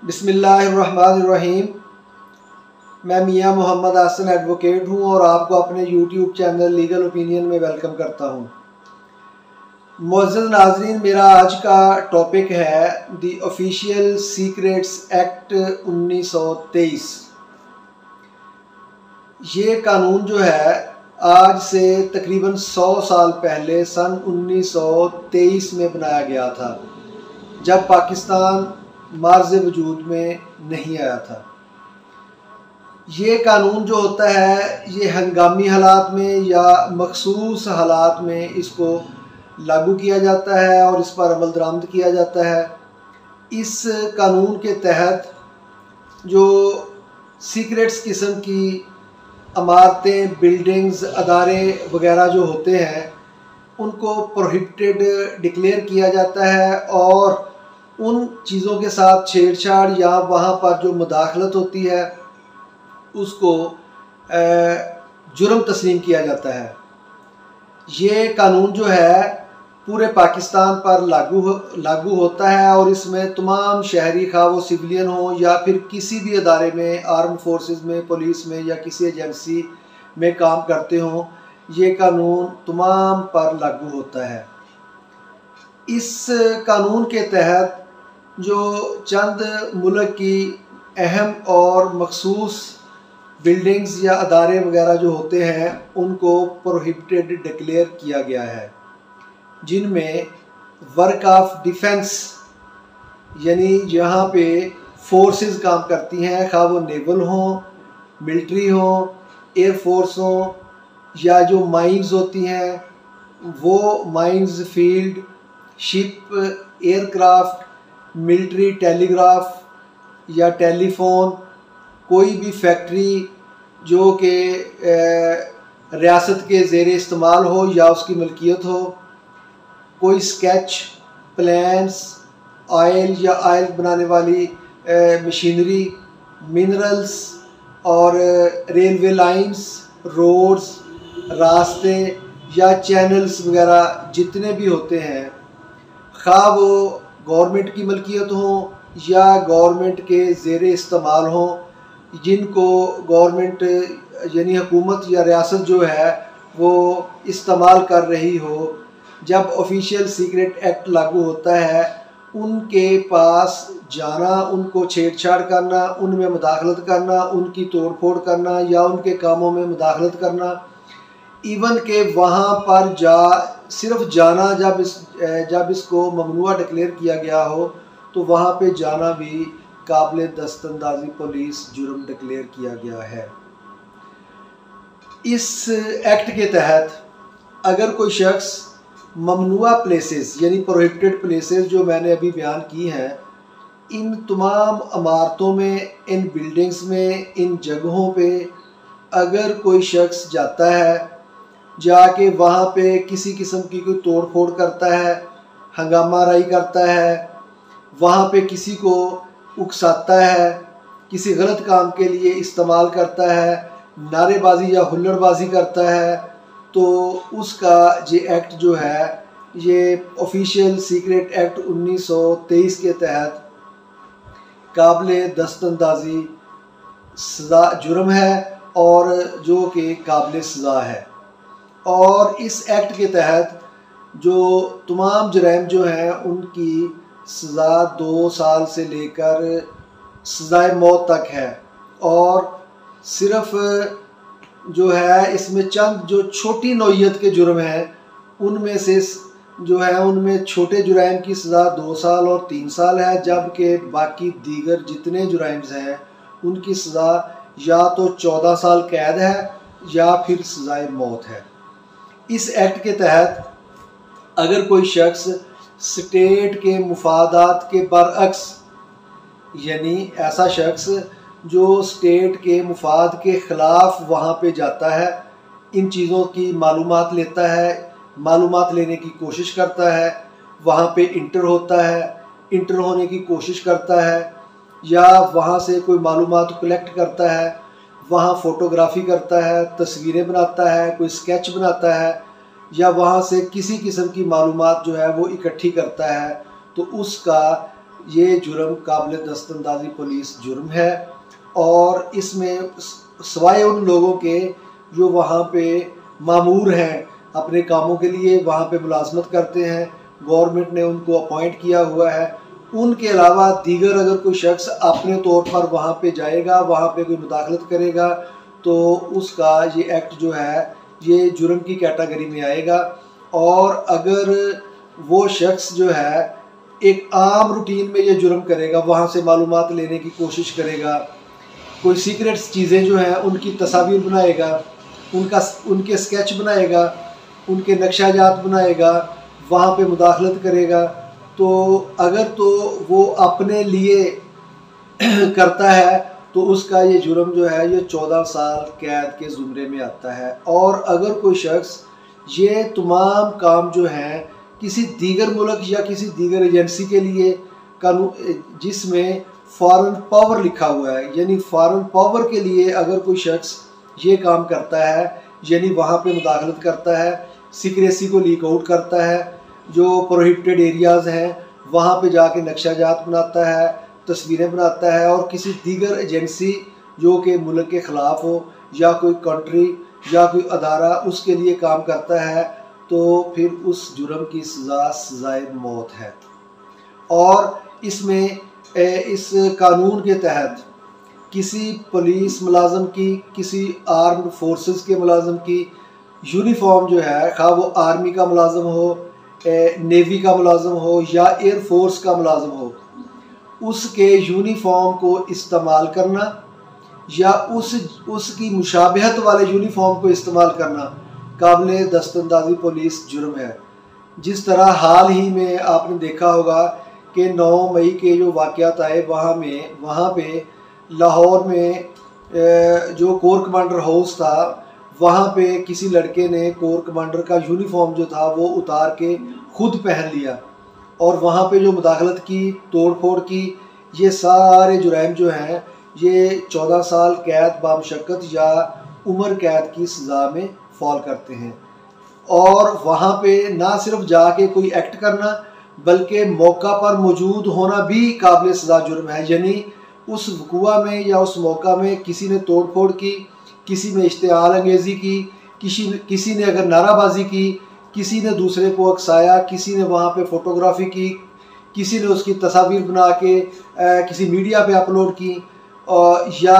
बिस्मिल्लाहिर्रहमानिर्रहीम। मैं मियां मोहम्मद हसन एडवोकेट हूं और आपको अपने यूट्यूब चैनल लीगल ओपिनियन में वेलकम करता हूं। मुअज़्ज़ज़ नाज़रीन, मेरा आज का टॉपिक है द ऑफिशियल सीक्रेट्स एक्ट 1923। ये कानून जो है आज से तकरीबन 100 साल पहले सन 1923 में बनाया गया था, जब पाकिस्तान मार्ज़ वजूद में नहीं आया था। ये कानून जो होता है ये हंगामी हालात में या मखसूस हालात में इसको लागू किया जाता है और इस पर अमल दरामद किया जाता है। इस कानून के तहत जो सीक्रेट्स किस्म की इमारतें, बिल्डिंग्स, अदारे वगैरह जो होते हैं उनको प्रोहिबिटेड डिक्लेयर किया जाता है और उन चीज़ों के साथ छेड़छाड़ या वहाँ पर जो मुदाखलत होती है उसको जुर्म तस्लीम किया जाता है। ये कानून जो है पूरे पाकिस्तान पर लागू होता है और इसमें तमाम शहरी, खा वो सिविलियन हो या फिर किसी भी अदारे में, आर्म फोर्सेस में, पुलिस में या किसी एजेंसी में काम करते हों, ये कानून तमाम पर लागू होता है। इस कानून के तहत जो चंद मुल्क की अहम और मखसूस बिल्डिंग्स या अदारे वगैरह जो होते हैं उनको प्रोहिबिटेड डिक्लेयर किया गया है, जिनमें वर्क ऑफ डिफेंस यानी जहाँ पे फोर्सेस काम करती हैं, खा वो नेवल हों, मिलिट्री हों, एयरफोर्स हों, या जो माइंस होती हैं वो mines, field, ship, aircraft, military, telegraph या टेलीफोन, कोई भी फैक्ट्री जो कि रियासत के ज़ेर इस्तेमाल हो या उसकी मलकियत हो, कोई स्केच, प्लान्स, ऑयल या ऑयल बनाने वाली मशीनरी, मिनरल्स और रेलवे लाइंस, रोड्स, रास्ते या चैनल्स वगैरह जितने भी होते हैं, खा वो गवर्नमेंट की मलकियत हो या गवर्नमेंट के ज़ेर इस्तेमाल हो, जिनको गवर्नमेंट यानी हुकूमत या रियासत जो है वो इस्तेमाल कर रही हो, जब ऑफिशियल सीक्रेट एक्ट लागू होता है उनके पास जाना, उनको छेड़छाड़ करना, उनमें मुदाखलत करना, उनकी तोड़ फोड़ करना या उनके कामों में मुदाखलत करना, इवन के वहाँ पर सिर्फ जाना, जब इसको ममनुआ डिक्लेयर किया गया हो तो वहाँ पे जाना भी काबिल दस्तंदाजी पुलिस जुर्म डिक्लेयर किया गया है। इस एक्ट के तहत अगर कोई शख्स ममनुआ प्लेसेस यानी प्रोहिबिटेड प्लेसेस जो मैंने अभी बयान की हैं, इन तमाम इमारतों में, इन बिल्डिंग्स में, इन जगहों पे अगर कोई शख्स जाता है, जाके वहाँ पे किसी किस्म की कोई तोड़ फोड़ करता है, हंगामा राई करता है, वहाँ पे किसी को उकसाता है, किसी गलत काम के लिए इस्तेमाल करता है, नारेबाजी या हुल्लड़बाजी करता है, तो उसका ये एक्ट जो है ये ऑफिशियल सीक्रेट एक्ट 1923 के तहत काबिल दस्तंदाजी सज़ा जुर्म है और जो कि काबिल सज़ा है। और इस एक्ट के तहत जो तमाम जराइम जो हैं उनकी सज़ा 2 साल से लेकर सज़ाए मौत तक है। और सिर्फ जो है इसमें चंद जो छोटी नौइयत के जुर्म हैं उनमें से जो है उनमें छोटे जुराइम की सज़ा 2 साल और 3 साल है, जबकि बाकी दीगर जितने जुराइम्स हैं उनकी सज़ा या तो 14 साल कैद है या फिर सज़ाए मौत है। इस एक्ट के तहत अगर कोई शख्स स्टेट के मुफादात के बरअक्स, यानी ऐसा शख्स जो स्टेट के मुफाद के ख़िलाफ़ वहाँ पे जाता है, इन चीज़ों की मालूमात लेता है, मालूमात लेने की कोशिश करता है, वहाँ पे इंटर होता है, इंटर होने की कोशिश करता है या वहाँ से कोई मालूमात कलेक्ट करता है, वहाँ फ़ोटोग्राफ़ी करता है, तस्वीरें बनाता है, कोई स्केच बनाता है या वहाँ से किसी किस्म की मालूमात जो है वो इकट्ठी करता है, तो उसका ये जुर्म काबिल दस्तंदाजी पुलिस जुर्म है। और इसमें सवाए उन लोगों के जो वहाँ पे मामूर हैं, अपने कामों के लिए वहाँ पे मुलाजमत करते हैं, गवर्नमेंट ने उनको अपॉइंट किया हुआ है, उनके अलावा दीगर अगर कोई शख्स अपने तौर पर वहाँ पे जाएगा, वहाँ पे कोई मुदाखलत करेगा, तो उसका ये एक्ट जो है ये जुर्म की कैटेगरी में आएगा। और अगर वो शख्स जो है एक आम रूटीन में ये जुर्म करेगा, वहाँ से मालूमात लेने की कोशिश करेगा, कोई सीक्रेट्स चीज़ें जो हैं उनकी तस्वीर बनाएगा, उनके स्केच बनाएगा, उनके नक्शाजात बनाएगा, वहाँ पे मुदाखलत करेगा, तो अगर तो वो अपने लिए करता है तो उसका ये जुर्म जो है ये 14 साल कैद के ज़ुमरे में आता है। और अगर कोई शख्स ये तमाम काम जो हैं किसी दीगर मुल्क या किसी दीगर एजेंसी के लिए कानून जिसमें फॉरेन पावर लिखा हुआ है, यानी फॉरेन पावर के लिए अगर कोई शख्स ये काम करता है, यानी वहाँ पे मुदाखलत करता है, सीक्रेसी को लीक आउट करता है, जो प्रोहिबिटेड एरियाज़ हैं वहाँ पे जाके नक्शाजात बनाता है, तस्वीरें बनाता है, और किसी दीगर एजेंसी जो कि मुल्क के ख़िलाफ़ हो या कोई कंट्री या कोई अदारा उसके लिए काम करता है, तो फिर उस जुर्म की सज़ाए मौत है। और इसमें इस कानून के तहत किसी पुलिस मुलाजम की, किसी आर्म्ड फोर्सेस के मुलाजम की यूनिफॉर्म जो है, खा वो आर्मी का मुलाजम हो, नेवी का मुलाजम हो या एयर फोर्स का मुलाजम हो, उसके यूनिफॉर्म को इस्तेमाल करना या उसकी मुशाबहत वाले यूनिफॉर्म को इस्तेमाल करना काबिल दस्तंदाजी पुलिस जुर्म है। जिस तरह हाल ही में आपने देखा होगा कि 9 मई के जो वाक़यात आए, वहाँ पे लाहौर में जो कोर कमांडर हाउस था, वहाँ पे किसी लड़के ने कोर कमांडर का यूनिफॉर्म जो था वो उतार के खुद पहन लिया और वहाँ पे जो मुदाखलत की, तोड़ फोड़ की, ये सारे जुराइम जो हैं ये 14 साल कैद बामुशक्कत या उम्र कैद की सज़ा में फॉल करते हैं। और वहाँ पे ना सिर्फ जाके कोई एक्ट करना बल्कि मौका पर मौजूद होना भी काबिल सज़ा जुर्म है। यानी उस वक़ुआ में या उस मौका में किसी ने तोड़ फोड़ की, किसी ने इश्तिहार अंगेज़ी की, किसी ने अगर नाराबाजी की, किसी ने दूसरे को अकसाया, किसी ने वहाँ पे फ़ोटोग्राफी की, किसी ने उसकी तस्वीर बना के किसी मीडिया पे अपलोड की, या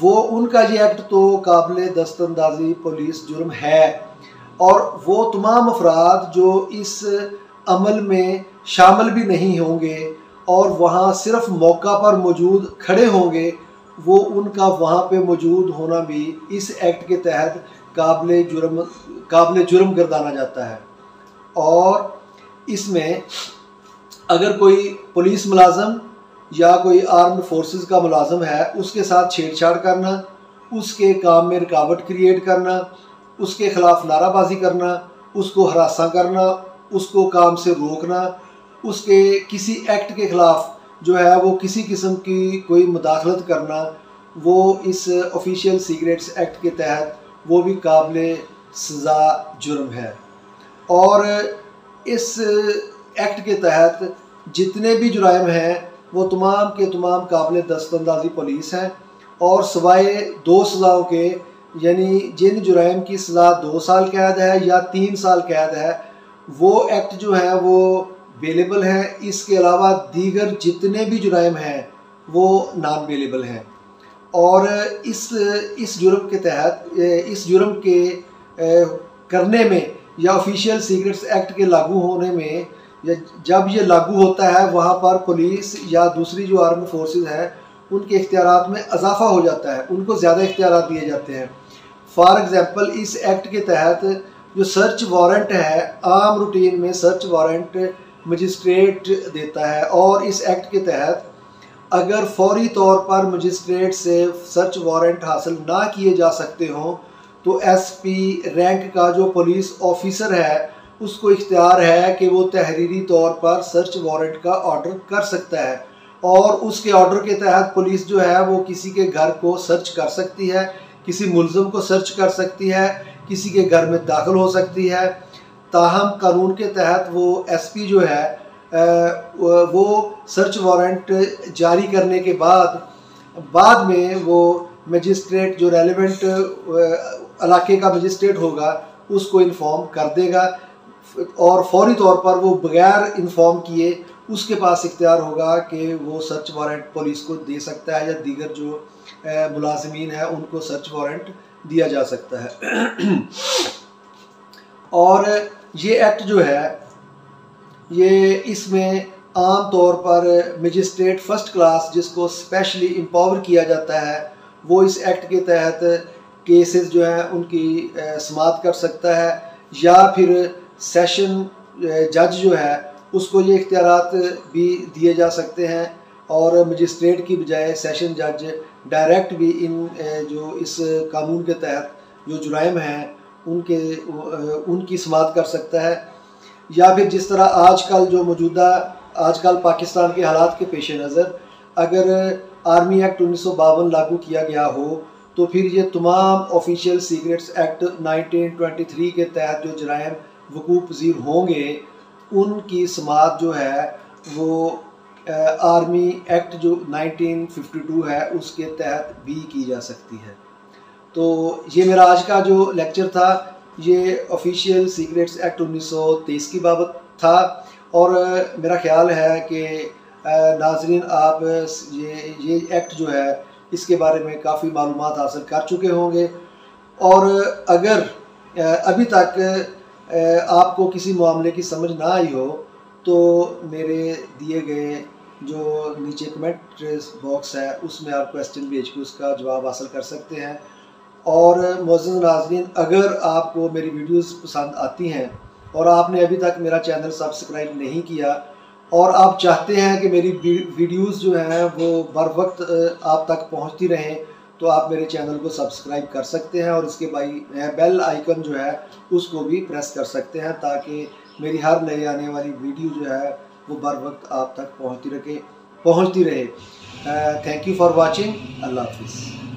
वो उनका ये एक्ट तो काबिल दस्तंदाजी पुलिस जुर्म है। और वो तमाम अफराद जो इस अमल में शामिल भी नहीं होंगे और वहाँ सिर्फ मौका पर मौजूद खड़े होंगे, वो उनका वहाँ पे मौजूद होना भी इस एक्ट के तहत काबिल जुर्म गर्दाना जाता है। और इसमें अगर कोई पुलिस मुलाजम या कोई आर्म्ड फोर्सेस का मुलाजम है, उसके साथ छेड़छाड़ करना, उसके काम में रुकावट क्रिएट करना, उसके ख़िलाफ़ नाराबाजी करना, उसको हरासा करना, उसको काम से रोकना, उसके किसी एक्ट के ख़िलाफ़ जो है वो किसी किस्म की कोई मुदाखलत करना, वो इस ऑफिशियल सीक्रेट्स एक्ट के तहत वो भी काबिल सज़ा जुर्म है। और इस एक्ट के तहत जितने भी जुराइम हैं वो तमाम के तमाम काबिल दस्तंदाजी पुलिस हैं। और सवाए 2 सज़ाओं के, यानी जिन जुराइम की सज़ा 2 साल कैद है या 3 साल कैद है, वो एक्ट जो है वो बेलेबल हैं। इसके अलावा दीगर जितने भी जुराइम हैं वो नॉन बेलेबल हैं। और इस जुर्म के तहत, इस जुर्म के करने में या ऑफिशियल सीक्रेट्स एक्ट के लागू होने में, या जब ये लागू होता है वहाँ पर पुलिस या दूसरी जो आर्मी फोर्सेस हैं उनके इख्तियारात में इजाफा हो जाता है, उनको ज़्यादा इख्तियारात दिए जाते हैं। फॉर एग्ज़ाम्पल इस एक्ट के तहत जो सर्च वारंट है, आम रूटीन में सर्च वारंट मजिस्ट्रेट देता है। और इस एक्ट के तहत अगर फौरी तौर पर मजिस्ट्रेट से सर्च वारंट हासिल ना किए जा सकते हों तो SP रैंक का जो पुलिस ऑफिसर है उसको इख्तियार है कि वो तहरीरी तौर पर सर्च वारंट का ऑर्डर कर सकता है। और उसके ऑर्डर के तहत पुलिस जो है वो किसी के घर को सर्च कर सकती है, किसी मुलज़म को सर्च कर सकती है, किसी के घर में दाखिल हो सकती है। ताहम कानून के तहत वो SP जो है वो सर्च वारंट जारी करने के बाद में वो मजिस्ट्रेट जो रेलेवेंट इलाके का मजिस्ट्रेट होगा उसको इन्फॉर्म कर देगा और फौरी तौर पर वो बगैर इन्फॉर्म किए उसके पास इख्तियार होगा कि वो सर्च वारंट पुलिस को दे सकता है या दीगर जो मुलाजमीन है उनको सर्च वारंट दिया जा सकता है। और ये एक्ट जो है ये इसमें आम तौर पर मजिस्ट्रेट फर्स्ट क्लास जिसको स्पेशली एम्पावर किया जाता है वो इस एक्ट के तहत केसेस जो हैं उनकी समाअत कर सकता है या फिर सेशन जज जो है उसको ये इख्तियारात भी दिए जा सकते हैं और मजिस्ट्रेट की बजाय सेशन जज डायरेक्ट भी इन जो इस कानून के तहत जो जुराइम हैं उनकी समाअत कर सकता है। या फिर जिस तरह आजकल पाकिस्तान के हालात के पेश नज़र अगर आर्मी एक्ट 1952 लागू किया गया हो तो फिर ये तमाम ऑफिशियल सीक्रेट्स एक्ट 1923 के तहत जो जराइम वकूअ पज़ीर होंगे उनकी समाअत जो है वो आर्मी एक्ट जो 1952 है उसके तहत भी की जा सकती है। तो ये मेरा आज का जो लेक्चर था ये ऑफिशियल सीक्रेट्स एक्ट 1923 की बाबत था और मेरा ख्याल है कि नाज़रीन आप ये एक्ट जो है इसके बारे में काफ़ी मालूमात हासिल कर चुके होंगे और अगर अभी तक आपको किसी मामले की समझ ना आई हो तो मेरे दिए गए जो नीचे कमेंट बॉक्स है उसमें आप क्वेश्चन भेज के उसका जवाब हासिल कर सकते हैं। और मोअज़्ज़ज़ नाज़रीन अगर आपको मेरी वीडियोस पसंद आती हैं और आपने अभी तक मेरा चैनल सब्सक्राइब नहीं किया और आप चाहते हैं कि मेरी वीडियोस जो हैं वो बर वक्त आप तक पहुंचती रहें तो आप मेरे चैनल को सब्सक्राइब कर सकते हैं और इसके बेल आइकन जो है उसको भी प्रेस कर सकते हैं ताकि मेरी हर नई आने वाली वीडियो जो है वो बर वक्त आप तक पहुंचती रहे। Thank you for watching. अल्लाह हाफिज़।